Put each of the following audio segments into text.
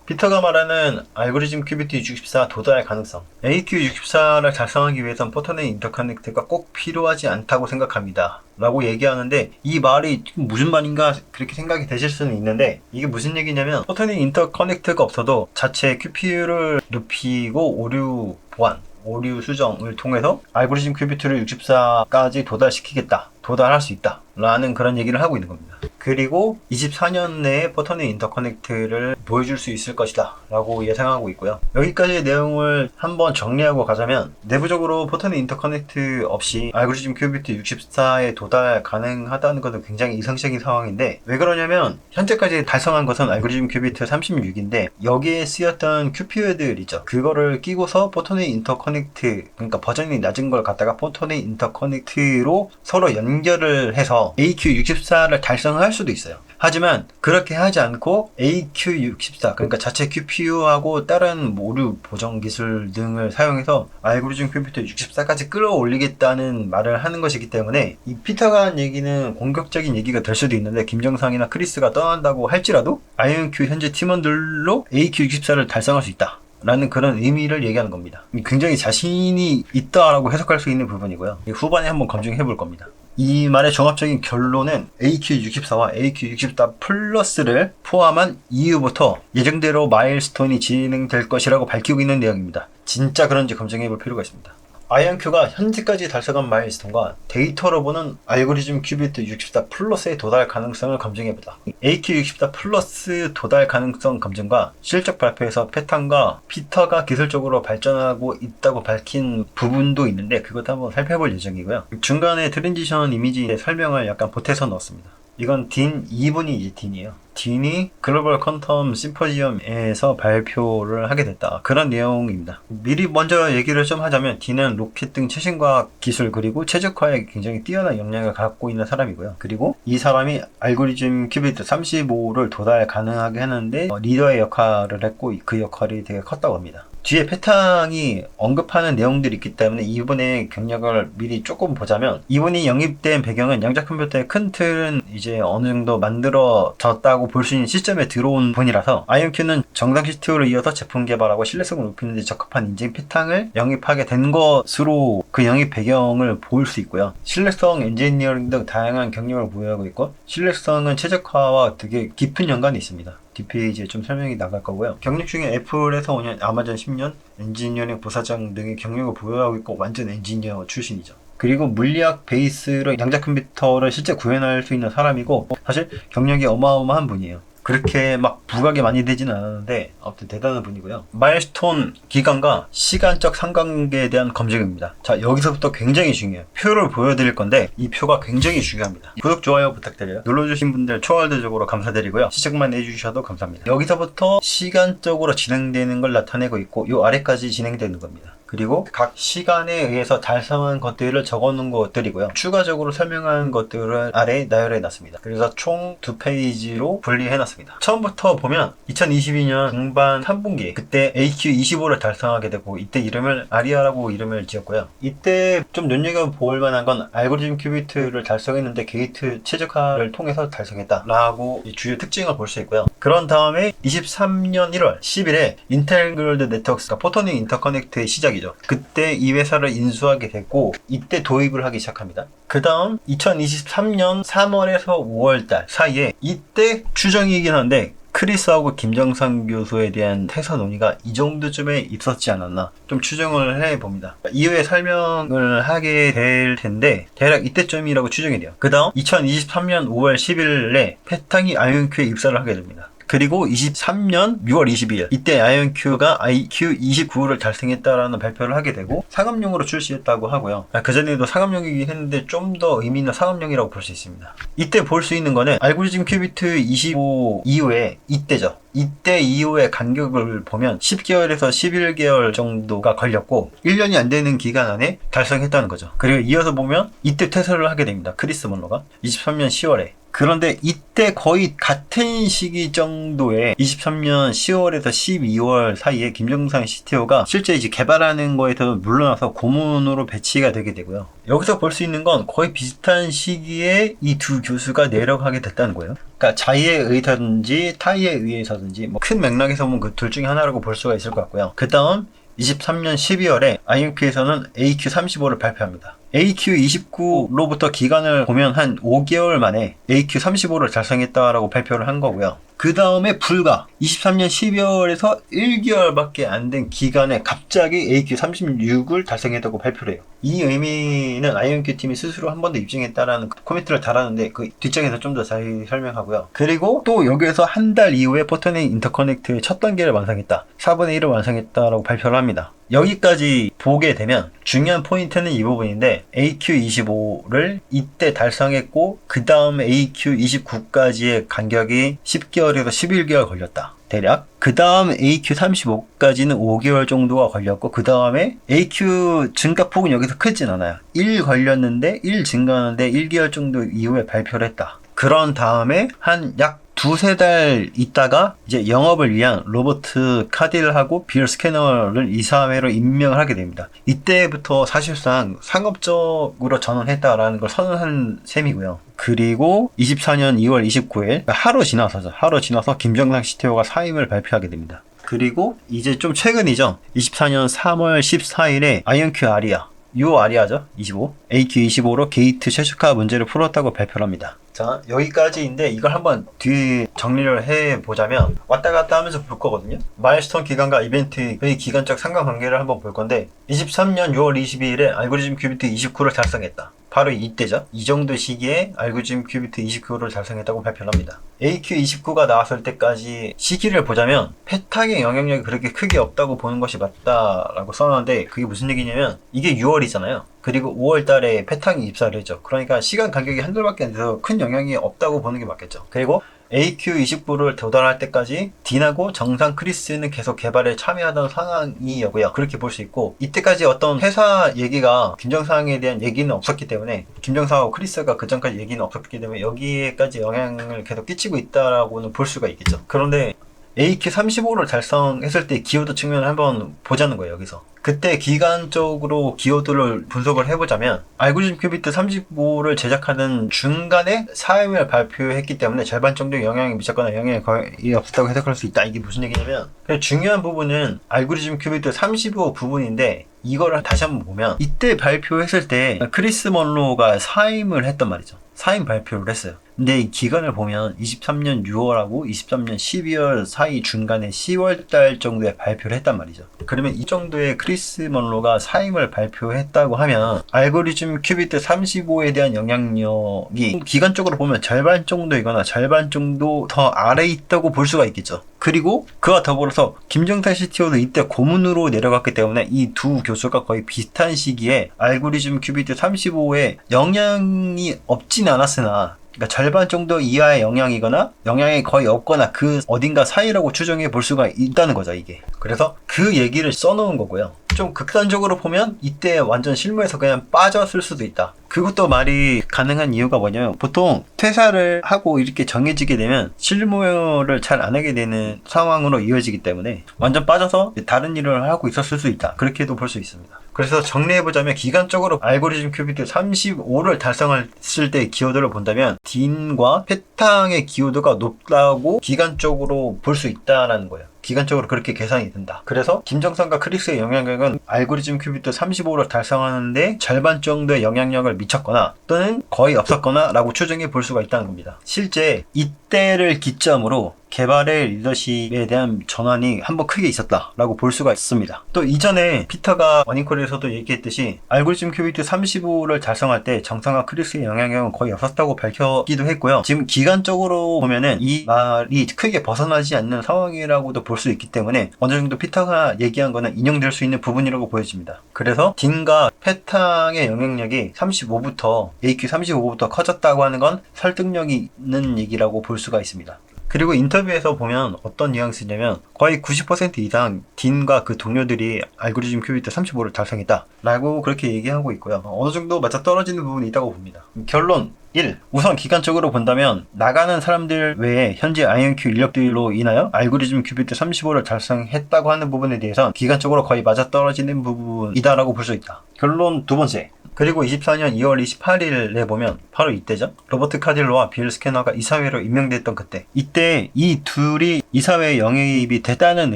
피터가 말하는 알고리즘 큐비트 64 도달 가능성. AQ64를 달성하기 위해선 포토네임 인터커넥트가 꼭 필요하지 않다고 생각합니다 라고 얘기하는데, 이 말이 무슨 말인가 그렇게 생각이 되실 수는 있는데, 이게 무슨 얘기냐면 포토네임 인터커넥트가 없어도 자체 QPU를 높이고 오류 보안, 오류 수정을 통해서 알고리즘 큐비트를 64까지 도달할 수 있다 라는 그런 얘기를 하고 있는 겁니다. 그리고 24년 내에 포토네임 인터커넥트를 보여줄 수 있을 것이다 라고 예상하고 있고요. 여기까지의 내용을 한번 정리하고 가자면, 내부적으로 포토네임 인터커넥트 없이 알고리즘 큐비트 64에 도달 가능하다는 것은 굉장히 이상적인 상황인데, 왜 그러냐면 현재까지 달성한 것은 알고리즘 큐비트 36인데 여기에 쓰였던 QPU들 있죠. 그거를 끼고서 포토네임 인터커넥트, 그러니까 버전이 낮은 걸 갖다가 포토네임 인터커넥트로 서로 연결을 해서 AQ64를 달성할 수도 있어요. 하지만 그렇게 하지 않고 AQ64, 그러니까 자체 QPU하고 다른 오류 보정 기술 등을 사용해서 알고리즘 큐비트 64까지 끌어올리겠다는 말을 하는 것이기 때문에, 이 피터가 한 얘기는 공격적인 얘기가 될 수도 있는데, 김정상이나 크리스가 떠난다고 할지라도 아이언큐 현재 팀원들로 AQ64를 달성할 수 있다 라는 그런 의미를 얘기하는 겁니다. 굉장히 자신이 있다라고 해석할 수 있는 부분이고요. 후반에 한번 검증해 볼 겁니다. 이 말의 종합적인 결론은 AQ64와 AQ64 플러스를 포함한 이후부터 예정대로 마일스톤이 진행될 것이라고 밝히고 있는 내용입니다. 진짜 그런지 검증해 볼 필요가 있습니다. 아이언큐가 현재까지 달성한 마일스톤과 데이터로 보는 알고리즘 큐비트 64 플러스의 도달 가능성을 검증해보자. AQ64 플러스 도달 가능성 검증과 실적 발표에서 패턴과 피터가 기술적으로 발전하고 있다고 밝힌 부분도 있는데, 그것도 한번 살펴볼 예정이고요. 중간에 트랜지션 이미지의 설명을 약간 보태서 넣었습니다. 이건 딘 2분이 이제 딘이에요. 딘이 글로벌 퀀텀 심포지엄에서 발표를 하게 됐다, 그런 내용입니다. 미리 먼저 얘기를 좀 하자면, 딘은 로켓 등 최신과학 기술 그리고 최적화에 굉장히 뛰어난 역량을 갖고 있는 사람이고요. 그리고 이 사람이 알고리즘 큐비트 35를 도달 가능하게 하는데 리더의 역할을 했고, 그 역할이 되게 컸다고 합니다. 뒤에 패탕이 언급하는 내용들이 있기 때문에 이분의 경력을 미리 조금 보자면, 이분이 영입된 배경은 양자 컴퓨터의 큰 틀은 이제 어느 정도 만들어졌다고 볼 수 있는 시점에 들어온 분이라서, 아이언큐는 정상 CTO를 이어서 제품 개발하고 신뢰성을 높이는 데 적합한 인재인 패탕을 영입하게 된 것으로 그 영입 배경을 볼 수 있고요. 신뢰성 엔지니어링 등 다양한 경력을 보유하고 있고, 신뢰성은 최적화와 되게 깊은 연관이 있습니다. 뒷페이지에 좀 설명이 나갈 거고요. 경력 중에 애플에서 5년, 아마존 10년, 엔지니어링 부사장 등의 경력을 보유하고 있고 완전 엔지니어 출신이죠. 그리고 물리학 베이스로 양자 컴퓨터를 실제 구현할 수 있는 사람이고, 사실 경력이 어마어마한 분이에요. 그렇게 막 부각이 많이 되지는 않았는데 아무튼 대단한 분이고요. 마일스톤 기간과 시간적 상관계에 대한 검증입니다. 자, 여기서부터 굉장히 중요해요. 표를 보여드릴 건데 이 표가 굉장히 중요합니다. 구독, 좋아요 부탁드려요. 눌러주신 분들 초월대적으로 감사드리고요. 시청만 해주셔도 감사합니다. 여기서부터 시간적으로 진행되는 걸 나타내고 있고, 요 아래까지 진행되는 겁니다. 그리고 각 시간에 의해서 달성한 것들을 적어놓은 것들이고요. 추가적으로 설명한 것들을 아래에 나열해 놨습니다. 그래서 총 2페이지로 분리해 놨습니다. 처음부터 보면 2022년 중반 3분기, 그때 AQ25를 달성하게 되고, 이때 이름을 아리아라고 이름을 지었고요. 이때 좀 눈여겨볼 만한 건 알고리즘 큐비트를 달성했는데 게이트 최적화를 통해서 달성했다 라고 주요 특징을 볼 수 있고요. 그런 다음에 23년 1월 10일에 인텔그럴드 네트워크스가 포토닉 인터커넥트의 시작이, 그때 이 회사를 인수하게 됐고, 이때 도입을 하기 시작합니다. 그 다음 2023년 3월에서 5월달 사이에, 이때 추정이긴 한데 크리스하고 김정상 교수에 대한 퇴사 논의가 이 정도쯤에 있었지 않았나 좀 추정을 해봅니다. 이후에 설명을 하게 될 텐데 대략 이때쯤이라고 추정이 돼요. 그 다음 2023년 5월 10일에 패탕이 아이언큐에 입사를 하게 됩니다. 그리고 23년 6월 22일, 이때 아이언큐가 IQ29를 달성했다라는 발표를 하게 되고 상업용으로 출시했다고 하고요. 그전에도 상업용이긴 했는데 좀 더 의미 있는 상업용이라고 볼 수 있습니다. 이때 볼 수 있는 거는 알고리즘 큐비트 25 이후에 이때죠. 이때 이후의 간격을 보면 10개월에서 11개월 정도가 걸렸고 1년이 안 되는 기간 안에 달성했다는 거죠. 그리고 이어서 보면 이때 퇴사를 하게 됩니다. 크리스 먼로가 23년 10월에. 그런데 이때 거의 같은 시기 정도에 23년 10월에서 12월 사이에 김정상 CTO가 실제 이제 개발하는 거에서 물러나서 고문으로 배치가 되게 되고요. 여기서 볼 수 있는 건 거의 비슷한 시기에 이 두 교수가 내려가게 됐다는 거예요. 그러니까 자의에 의해서든지 타의에 의해서든지 뭐 큰 맥락에서 보면 그 둘 중에 하나라고 볼 수가 있을 것 같고요. 그 다음 23년 12월에 IMQ에서는 AQ35를 발표합니다. AQ29로부터 기간을 보면 한 5개월 만에 AQ35를 달성했다라고 발표를 한 거고요. 그 다음에 불과 23년 12월에서 1개월밖에 안 된 기간에 갑자기 AQ36을 달성했다고 발표를 해요. 이 의미는 IMQ 팀이 스스로 한 번 더 입증했다라는 코멘트를 달았는데 그 뒷장에서 좀 더 자세히 설명하고요. 그리고 또 여기에서 한 달 이후에 포터네임 인터커넥트의 첫 단계를 완성했다. 4분의 1을 완성했다라고 발표를 합니다. 여기까지 보게 되면 중요한 포인트는 이 부분인데 AQ25를 이때 달성했고 그 다음 AQ29까지의 간격이 10개월에서 11개월 걸렸다. 대략. 그 다음 AQ35까지는 5개월 정도가 걸렸고 그 다음에 AQ 증가폭은 여기서 크진 않아요. 1 걸렸는데 1 증가하는데 1개월 정도 이후에 발표를 했다. 그런 다음에 한 약 두세 달 있다가 이제 영업을 위한 로버트 카딜하고 빌 스캐너를 이사회로 임명을 하게 됩니다. 이때부터 사실상 상업적으로 전환했다라는 걸 선언한 셈이고요. 그리고 24년 2월 29일 하루 지나서 김정상 CTO가 사임을 발표하게 됩니다. 그리고 이제 좀 최근이죠. 24년 3월 14일에 IonQ 아리아 아리아죠. 25. AQ25로 게이트 최적화 문제를 풀었다고 발표를 합니다. 자, 여기까지인데 이걸 한번 뒤 정리를 해보자면 왔다 갔다 하면서 볼 거거든요. 마일스톤 기간과 이벤트의 기간적 상관관계를 한번 볼 건데 23년 6월 22일에 알고리즘 큐비트 29를 달성했다. 바로 이때죠. 이 정도 시기에 알고리즘 큐비트 29를 달성했다고 발표를 합니다. AQ29가 나왔을 때까지 시기를 보자면 패탁의 영향력이 그렇게 크게 없다고 보는 것이 맞다라고 써놨는데 그게 무슨 얘기냐면 이게 6월이잖아요. 그리고 5월 달에 패탁이 입사를 했죠. 그러니까 시간 간격이 한 달밖에 안 돼서 큰 영향이 없다고 보는 게 맞겠죠. 그리고 AQ29를 도달할 때까지 딘하고 정상 크리스는 계속 개발에 참여하던 상황이었고요. 그렇게 볼 수 있고 이때까지 어떤 회사 얘기가 김정상에 대한 얘기는 없었기 때문에 김정상하고 크리스가 그 전까지 얘기는 없었기 때문에 여기에까지 영향을 계속 끼치고 있다라고는 볼 수가 있겠죠. 그런데 AQ35를 달성했을 때 기여도 측면을 한번 보자는 거예요. 여기서 그때 기간적으로 기여도를 분석을 해보자면 알고리즘 큐비트 35를 제작하는 중간에 사임을 발표했기 때문에 절반 정도의 영향이 미쳤거나 영향이 거의 없었다고 해석할 수 있다. 이게 무슨 얘기냐면 중요한 부분은 알고리즘 큐비트 35 부분인데 이거를 다시 한번 보면 이때 발표했을 때 크리스 먼로가 사임을 했단 말이죠. 사임 발표를 했어요. 근데 이 기간을 보면 23년 6월하고 23년 12월 사이 중간에 10월 달 정도에 발표를 했단 말이죠. 그러면 이 정도의 크리스 먼로가 사임을 발표했다고 하면 알고리즘 큐비트 35에 대한 영향력이 기간적으로 보면 절반 정도이거나 절반 정도 더 아래에 있다고 볼 수가 있겠죠. 그리고 그와 더불어서 김정상 CTO도 이때 고문으로 내려갔기 때문에 이 두 교수가 거의 비슷한 시기에 알고리즘 큐비트 35에 영향이 없진 않았으나 그러니까 절반 정도 이하의 영향이거나 영향이 거의 없거나 그 어딘가 사이라고 추정해 볼 수가 있다는 거죠, 이게. 그래서 그 얘기를 써놓은 거고요. 좀 극단적으로 보면 이때 완전 실무에서 그냥 빠졌을 수도 있다. 그것도 말이 가능한 이유가 뭐냐면 보통 퇴사를 하고 이렇게 정해지게 되면 실무를 잘 안 하게 되는 상황으로 이어지기 때문에 완전 빠져서 다른 일을 하고 있었을 수 있다. 그렇게도 볼 수 있습니다. 그래서 정리해보자면 기간적으로 알고리즘 큐비트 35를 달성했을 때 기여도를 본다면 딘과 패탕의 기여도가 높다고 기간적으로 볼 수 있다는 거예요. 기간적으로 그렇게 계산이 된다. 그래서 김정상과 크리스의 영향력은 알고리즘 큐비트 35를 달성하는데 절반 정도의 영향력을 미쳤거나 또는 거의 없었거나 라고 추정해 볼 수가 있다는 겁니다. 실제 이때를 기점으로 개발의 리더십에 대한 전환이 한번 크게 있었다라고 볼 수가 있습니다. 또 이전에 피터가 워닝콜에서도 얘기했듯이 알고리즘 큐비트 35를 달성할 때 정상과 크리스의 영향력은 거의 없었다고 밝혔기도 했고요. 지금 기간적으로 보면은 이 말이 크게 벗어나지 않는 상황이라고도 볼 수 있기 때문에 어느 정도 피터가 얘기한 거는 인용될 수 있는 부분이라고 보여집니다. 그래서 딘과 패탕의 영향력이 35부터 AQ35부터 커졌다고 하는 건 설득력이 있는 얘기라고 볼 수가 있습니다. 그리고 인터뷰에서 보면 어떤 뉘앙스냐면 거의 90% 이상 딘과 그 동료들이 알고리즘 큐비트 35를 달성했다 라고 그렇게 얘기하고 있고요. 어느 정도 맞아 떨어지는 부분이 있다고 봅니다. 결론 1. 우선 기간적으로 본다면 나가는 사람들 외에 현재 IonQ 인력들로 인하여 알고리즘 큐비트 35를 달성했다고 하는 부분에 대해서 기간적으로 거의 맞아 떨어지는 부분이다라고 볼 수 있다. 결론 두 번째. 그리고 24년 2월 28일에 보면 바로 이때죠. 로버트 카딜로와 빌 스캐너가 이사회로 임명됐던 그때. 이때 이 둘이 이사회에 영입이 됐다는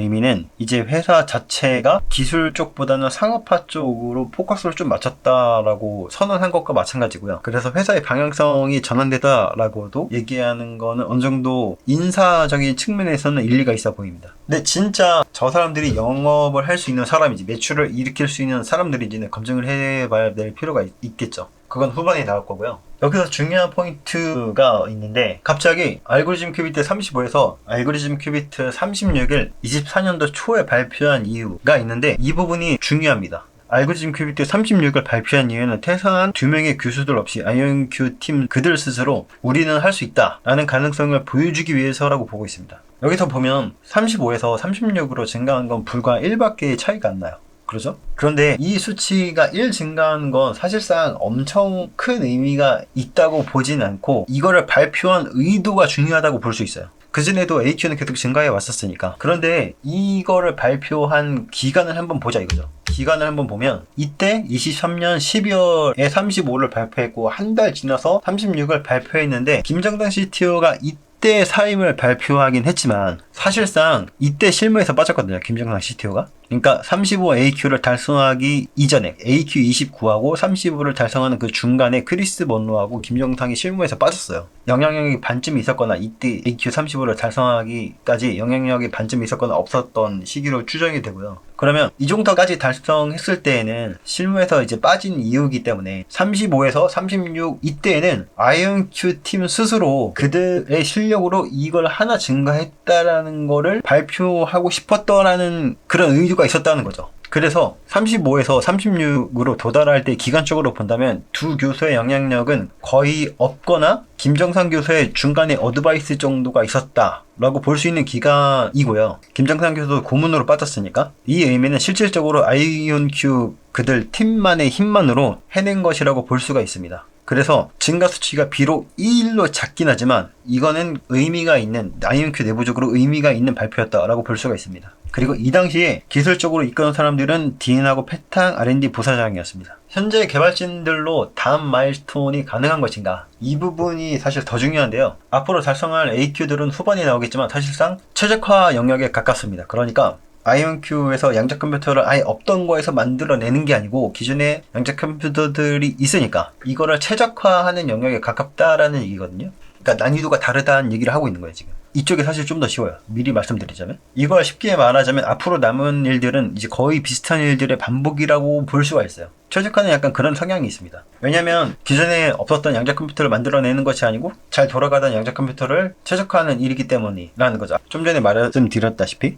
의미는 이제 회사 자체가 기술 쪽보다는 상업화 쪽으로 포커스를 좀 맞췄다라고 선언한 것과 마찬가지고요. 그래서 회사의 방향성이 전환되다라고도 얘기하는 거는 어느 정도 인사적인 측면에서는 일리가 있어 보입니다. 근데 진짜 저 사람들이 영업을 할 수 있는 사람인지 매출을 일으킬 수 있는 사람들인지는 검증을 해봐야 될 필요가 있겠죠. 그건 후반에 나올 거고요. 여기서 중요한 포인트가 있는데 갑자기 알고리즘 큐비트 35에서 알고리즘 큐비트 36을 24년도 초에 발표한 이유가 있는데 이 부분이 중요합니다. 알고리즘 큐비트 36을 발표한 이유는 퇴사한 2명의 교수들 없이 아이언큐 팀 그들 스스로 우리는 할 수 있다 라는 가능성을 보여주기 위해서라고 보고 있습니다. 여기서 보면 35에서 36으로 증가한 건 불과 1밖에 차이가 안 나요. 그렇죠? 그런데 이 수치가 1 증가한 건 사실상 엄청 큰 의미가 있다고 보진 않고 이거를 발표한 의도가 중요하다고 볼 수 있어요. 그전에도 AQ는 계속 증가해 왔었으니까. 그런데 이거를 발표한 기간을 한번 보자 이거죠. 기간을 한번 보면 이때 23년 12월에 35를 발표했고 한 달 지나서 36을 발표했는데 김정당 CTO가 이때 사임을 발표하긴 했지만 사실상 이때 실무에서 빠졌거든요. 김정당 CTO가. 그러니까 35AQ를 달성하기 이전에 AQ29하고 35를 달성하는 그 중간에 크리스 먼로하고 김정상이 실무에서 빠졌어요. 영향력이 반쯤 있었거나 이때 AQ35를 달성하기까지 영향력이 반쯤 있었거나 없었던 시기로 추정이 되고요. 그러면 이 정도까지 달성했을 때에는 실무에서 이제 빠진 이유이기 때문에 35에서 36 이때에는 IonQ 팀 스스로 그들의 실력으로 이걸 하나 증가했다라는 거를 발표하고 싶었더라는 그런 의도가 있었다는 거죠. 그래서 35에서 36으로 도달할 때 기간적으로 본다면 두 교수의 영향력은 거의 없거나 김정상 교수의 중간에 어드바이스 정도가 있었다라고 볼 수 있는 기간이고요. 김정상 교수 고문으로 빠졌으니까 이 의미는 실질적으로 아이온큐 그들 팀만의 힘만으로 해낸 것이라고 볼 수가 있습니다. 그래서 증가 수치가 비록 2일로 작긴 하지만 이거는 의미가 있는 아이온큐 내부적으로 의미가 있는 발표였다라고 볼 수가 있습니다. 그리고 이 당시에 기술적으로 이끄는 사람들은 딘하고 패탕 R&D 부사장이었습니다. 현재 개발진들로 다음 마일스톤이 가능한 것인가? 이 부분이 사실 더 중요한데요. 앞으로 달성할 AQ들은 후반에 나오겠지만 사실상 최적화 영역에 가깝습니다. 그러니까 IonQ에서 양자 컴퓨터를 아예 없던 거에서 만들어내는 게 아니고 기존에 양자 컴퓨터들이 있으니까 이거를 최적화하는 영역에 가깝다라는 얘기거든요. 그러니까 난이도가 다르다는 얘기를 하고 있는 거예요 지금. 이쪽이 사실 좀 더 쉬워요. 미리 말씀드리자면. 이걸 쉽게 말하자면 앞으로 남은 일들은 이제 거의 비슷한 일들의 반복이라고 볼 수가 있어요. 최적화는 약간 그런 성향이 있습니다. 왜냐면 기존에 없었던 양자 컴퓨터를 만들어내는 것이 아니고 잘 돌아가던 양자 컴퓨터를 최적화하는 일이기 때문이라는 거죠. 좀 전에 말씀드렸다시피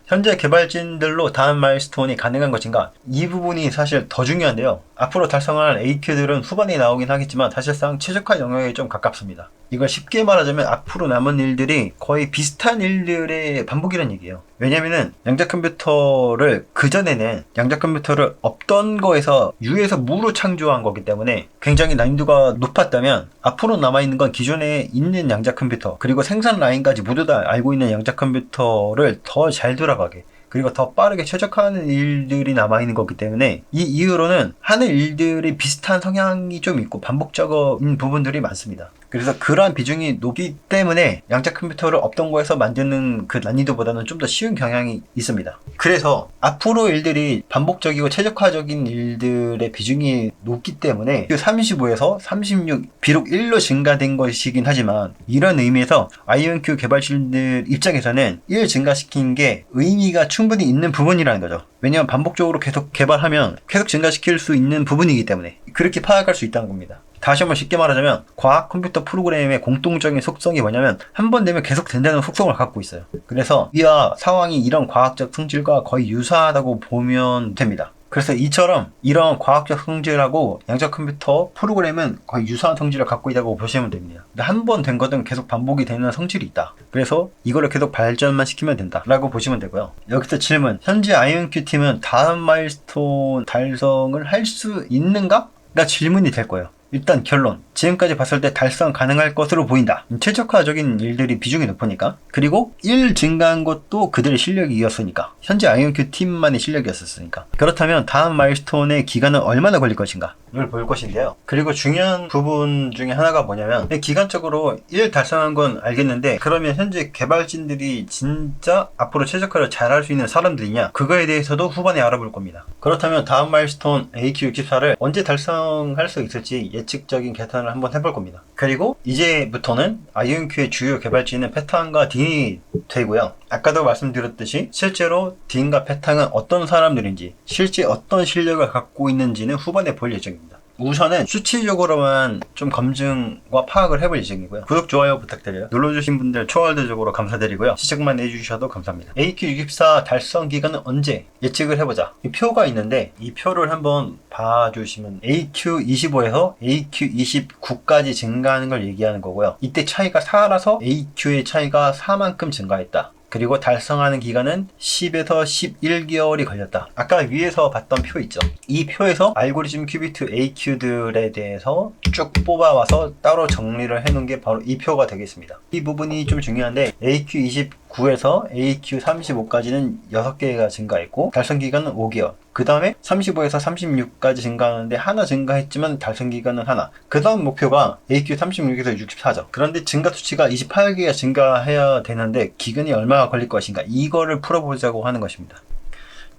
현재 개발진들로 다음 마일스톤이 가능한 것인가? 이 부분이 사실 더 중요한데요. 앞으로 달성할 AQ들은 후반에 나오긴 하겠지만 사실상 최적화 영역에 좀 가깝습니다. 이걸 쉽게 말하자면 앞으로 남은 일들이 거의 비슷한 일들의 반복이라는 얘기예요. 왜냐면은 양자 컴퓨터를 그전에는 양자 컴퓨터를 없던 거에서 유에서 무로 창조한 거기 때문에 굉장히 난이도가 높았다면 앞으로 남아있는 건 기존에 있는 양자 컴퓨터 그리고 생산 라인까지 모두 다 알고 있는 양자 컴퓨터를 더 잘 돌아가게 그리고 더 빠르게 최적화하는 일들이 남아있는 거기 때문에 이 이후로는 하는 일들이 비슷한 성향이 좀 있고 반복적인 부분들이 많습니다. 그래서 그러한 비중이 높기 때문에 양자 컴퓨터를 없던 거에서 만드는 그 난이도보다는 좀 더 쉬운 경향이 있습니다. 그래서 앞으로 일들이 반복적이고 최적화적인 일들의 비중이 높기 때문에 35에서 36 비록 1로 증가된 것이긴 하지만 이런 의미에서 IonQ 개발진들 입장에서는 1 증가시킨 게 의미가 충분히 있는 부분이라는 거죠. 왜냐하면 반복적으로 계속 개발하면 계속 증가시킬 수 있는 부분이기 때문에 그렇게 파악할 수 있다는 겁니다. 다시 한번 쉽게 말하자면 과학 컴퓨터 프로그램의 공통적인 속성이 뭐냐면 한 번 내면 계속 된다는 속성을 갖고 있어요. 그래서 이와 상황이 이런 과학적 성질과 거의 유사하다고 보면 됩니다. 그래서 이처럼 이런 과학적 성질하고 양자 컴퓨터 프로그램은 거의 유사한 성질을 갖고 있다고 보시면 됩니다. 근데 한 번 된 것은 계속 반복이 되는 성질이 있다. 그래서 이거를 계속 발전만 시키면 된다 라고 보시면 되고요. 여기서 질문, 현재 아이온큐 팀은 다음 마일스톤 달성을 할 수 있는가? 가 질문이 될 거예요. 일단 결론, 지금까지 봤을 때 달성 가능할 것으로 보인다. 최적화적인 일들이 비중이 높으니까, 그리고 1 증가한 것도 그들의 실력이었으니까, 현재 아이온큐 팀만의 실력이었으니까. 그렇다면 다음 마일스톤의 기간은 얼마나 걸릴 것인가 를 볼 것인데요. 그리고 중요한 부분 중에 하나가 뭐냐면, 기간적으로 1 달성한 건 알겠는데, 그러면 현재 개발진들이 진짜 앞으로 최적화를 잘할 수 있는 사람들이냐, 그거에 대해서도 후반에 알아볼 겁니다. 그렇다면 다음 마일스톤 AQ64를 언제 달성할 수 있을지 예측적인 계산을 한번 해볼 겁니다. 그리고 이제부터는 아이온큐의 주요 개발진은 패탕과 딘이 되고요. 아까도 말씀드렸듯이 실제로 딘과 패탕은 어떤 사람들인지, 실제 어떤 실력을 갖고 있는지는 후반에 볼 예정입니다. 우선은 수치적으로만 좀 검증과 파악을 해볼 예정이고요. 구독, 좋아요 부탁드려요. 눌러주신 분들 초월대적으로 감사드리고요. 시청만 해주셔도 감사합니다. AQ64 달성 기간은 언제 예측을 해보자. 이 표가 있는데 이 표를 한번 봐주시면 AQ25에서 AQ29까지 증가하는 걸 얘기하는 거고요. 이때 차이가 4라서 AQ의 차이가 4만큼 증가했다. 그리고 달성하는 기간은 10에서 11개월이 걸렸다. 아까 위에서 봤던 표 있죠. 이 표에서 알고리즘 큐비트 AQ들에 대해서 쭉 뽑아와서 따로 정리를 해놓은 게 바로 이 표가 되겠습니다. 이 부분이 좀 중요한데 AQ29에서 AQ35까지는 6개가 증가했고 달성 기간은 5개월. 그 다음에 35에서 36까지 증가하는데 하나 증가했지만 달성 기간은 하나. 그 다음 목표가 AQ36에서 64죠. 그런데 증가 수치가 28개가 증가해야 되는데 기간이 얼마나 걸릴 것인가, 이거를 풀어보자고 하는 것입니다.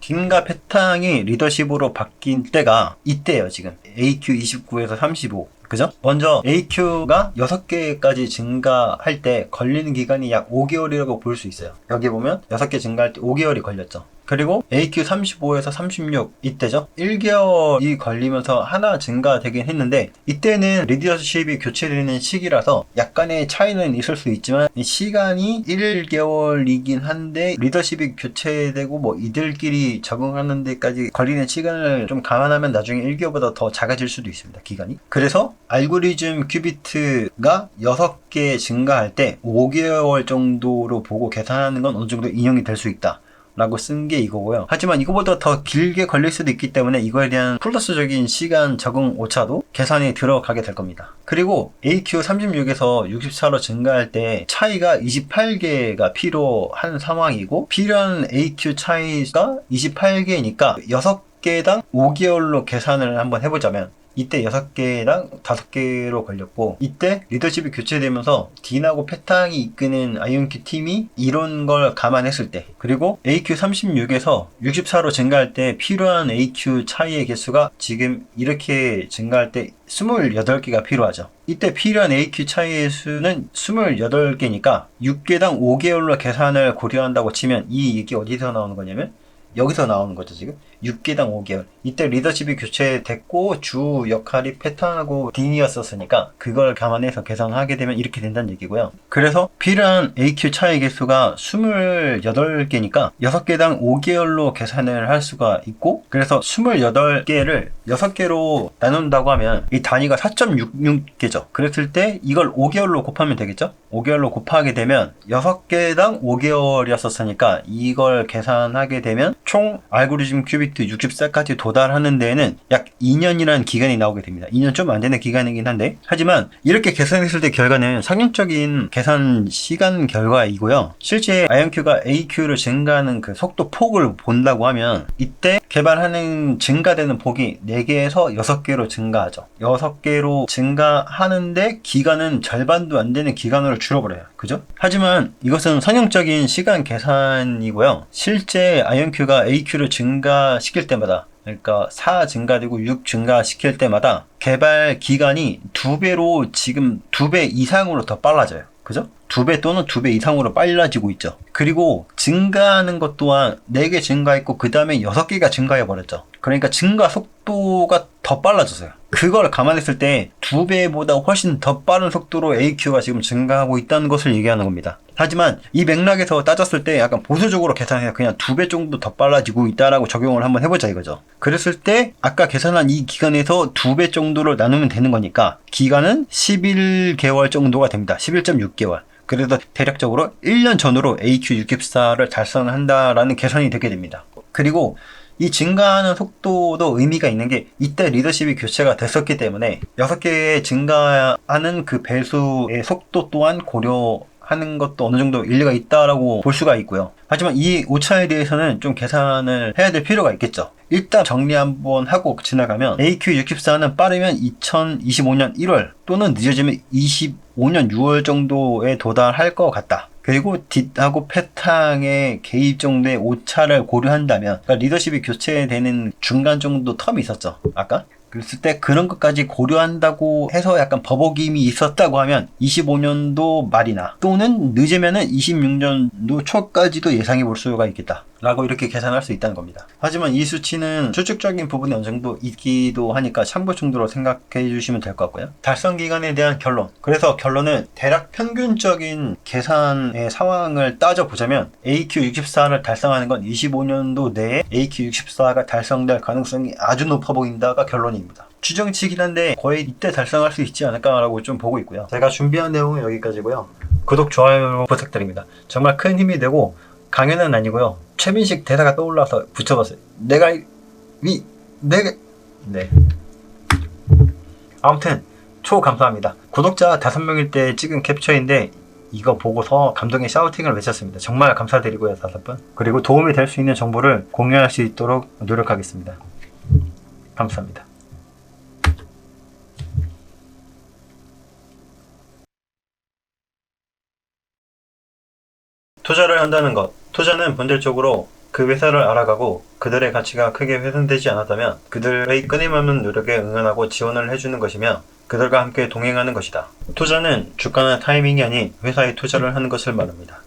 딘과 패탕이 리더십으로 바뀐 때가 이때예요. 지금 AQ29에서 35. 그죠? 먼저 AQ가 6개까지 증가할 때 걸리는 기간이 약 5개월이라고 볼 수 있어요. 여기 보면 6개 증가할 때 5개월이 걸렸죠. 그리고 AQ35에서 36 이때죠. 1개월이 걸리면서 하나 증가되긴 했는데 이때는 리더십이 교체되는 시기라서 약간의 차이는 있을 수 있지만 시간이 1개월이긴 한데 리더십이 교체되고 뭐 이들끼리 적응하는 데까지 걸리는 시간을 좀 감안하면 나중에 1개월보다 더 작아질 수도 있습니다. 기간이. 그래서 알고리즘 큐비트가 6개 증가할 때 5개월 정도로 보고 계산하는 건 어느 정도 인용이 될 수 있다 라고 쓴 게 이거고요. 하지만 이거보다 더 길게 걸릴 수도 있기 때문에 이거에 대한 플러스적인 시간 적응 오차도 계산이 들어가게 될 겁니다. 그리고 AQ36에서 64로 증가할 때 차이가 28개가 필요한 상황이고 필요한 AQ 차이가 28개니까 6개당 5개월로 계산을 한번 해보자면 이때 6개랑 5개로 걸렸고 이때 리더십이 교체되면서 딘하고 패탕이 이끄는 아이온큐 팀이 이런 걸 감안했을 때 그리고 AQ36에서 64로 증가할 때 필요한 AQ 차이의 개수가 지금 이렇게 증가할 때 28개가 필요하죠. 이때 필요한 AQ 차이의 수는 28개니까 6개당 5개월로 계산을 고려한다고 치면 이 얘기 어디서 나오는 거냐면 여기서 나오는 거죠. 지금 6개당 5개월. 이때 리더십이 교체됐고 주 역할이 패턴하고 딘이었었으니까 그걸 감안해서 계산하게 되면 이렇게 된다는 얘기고요. 그래서 필요한 AQ 차이 개수가 28개니까 6개당 5개월로 계산을 할 수가 있고 그래서 28개를 6개로 나눈다고 하면 이 단위가 4.66개죠. 그랬을 때 이걸 5개월로 곱하면 되겠죠? 5개월로 곱하게 되면 6개당 5개월이었었으니까 이걸 계산하게 되면 총 알고리즘 큐비트 64까지 도달하는 데에는 약 2년이라는 기간이 나오게 됩니다. 2년 좀 안 되는 기간이긴 한데 하지만 이렇게 계산했을 때 결과는 상용적인 계산 시간 결과이고요. 실제 아이온큐가 AQ를 증가하는 그 속도 폭을 본다고 하면 이때 개발하는 증가되는 폭이 4개에서 6개로 증가하죠. 6개로 증가하는데 기간은 절반도 안 되는 기간으로 줄어버려요. 그죠? 하지만 이것은 상용적인 시간 계산이고요. 실제 아이온큐가 AQ를 증가시킬 때마다 그러니까 4 증가되고 6 증가시킬 때마다 개발 기간이 2배로 지금 2배 이상으로 더 빨라져요. 그죠? 2배 또는 2배 이상으로 빨라지고 있죠. 그리고 증가하는 것 또한 4개 증가했고 그 다음에 6개가 증가해 버렸죠. 그러니까 증가 속도가 더 빨라졌어요. 그걸 감안했을 때 2배보다 훨씬 더 빠른 속도로 AQ가 지금 증가하고 있다는 것을 얘기하는 겁니다. 하지만 이 맥락에서 따졌을 때 약간 보수적으로 계산해서 그냥 2배 정도 더 빨라지고 있다라고 적용을 한번 해보자 이거죠. 그랬을 때 아까 계산한 이 기간에서 2배 정도를 나누면 되는 거니까 기간은 11개월 정도가 됩니다. 11.6개월. 그래서 대략적으로 1년 전으로 AQ64를 달성한다라는 계산이 되게 됩니다. 그리고 이 증가하는 속도도 의미가 있는 게 이때 리더십이 교체가 됐었기 때문에 6개의 증가하는 그 배수의 속도 또한 고려하는 것도 어느 정도 일리가 있다라고 볼 수가 있고요. 하지만 이 오차에 대해서는 좀 계산을 해야 될 필요가 있겠죠. 일단 정리 한번 하고 지나가면 AQ64는 빠르면 2025년 1월 또는 늦어지면 25년 6월 정도에 도달할 것 같다. 그리고 뒷하고 패탕의 개입 정도의 오차를 고려한다면, 그러니까 리더십이 교체되는 중간 정도 텀이 있었죠 아까? 그랬을 때 그런 것까지 고려한다고 해서 약간 버벅임이 있었다고 하면 25년도 말이나 또는 늦으면은 26년도 초까지도 예상해 볼 수가 있겠다 라고 이렇게 계산할 수 있다는 겁니다. 하지만 이 수치는 추측적인 부분이 어느 정도 있기도 하니까 참고 정도로 생각해 주시면 될 것 같고요. 달성 기간에 대한 결론, 그래서 결론은 대략 평균적인 계산의 상황을 따져보자면 AQ64를 달성하는 건 25년도 내에 AQ64가 달성될 가능성이 아주 높아 보인다가 결론입니다. 추정치긴 한데 거의 이때 달성할 수 있지 않을까라고 좀 보고 있고요. 제가 준비한 내용은 여기까지고요. 구독, 좋아요 부탁드립니다. 정말 큰 힘이 되고 강연은 아니고요. 최민식 대사가 떠올라서 붙여봤어요. 내가 네. 아무튼 감사합니다. 구독자 5명일 때 찍은 캡처인데 이거 보고서 감동의 샤우팅을 외쳤습니다. 정말 감사드리고요. 5분. 그리고 도움이 될 수 있는 정보를 공유할 수 있도록 노력하겠습니다. 감사합니다. 투자를 한다는 것. 투자는 본질적으로 그 회사를 알아가고 그들의 가치가 크게 훼손되지 않았다면 그들의 끊임없는 노력에 응원하고 지원을 해주는 것이며 그들과 함께 동행하는 것이다. 투자는 주가나 타이밍이 아닌 회사에 투자를 하는 것을 말합니다.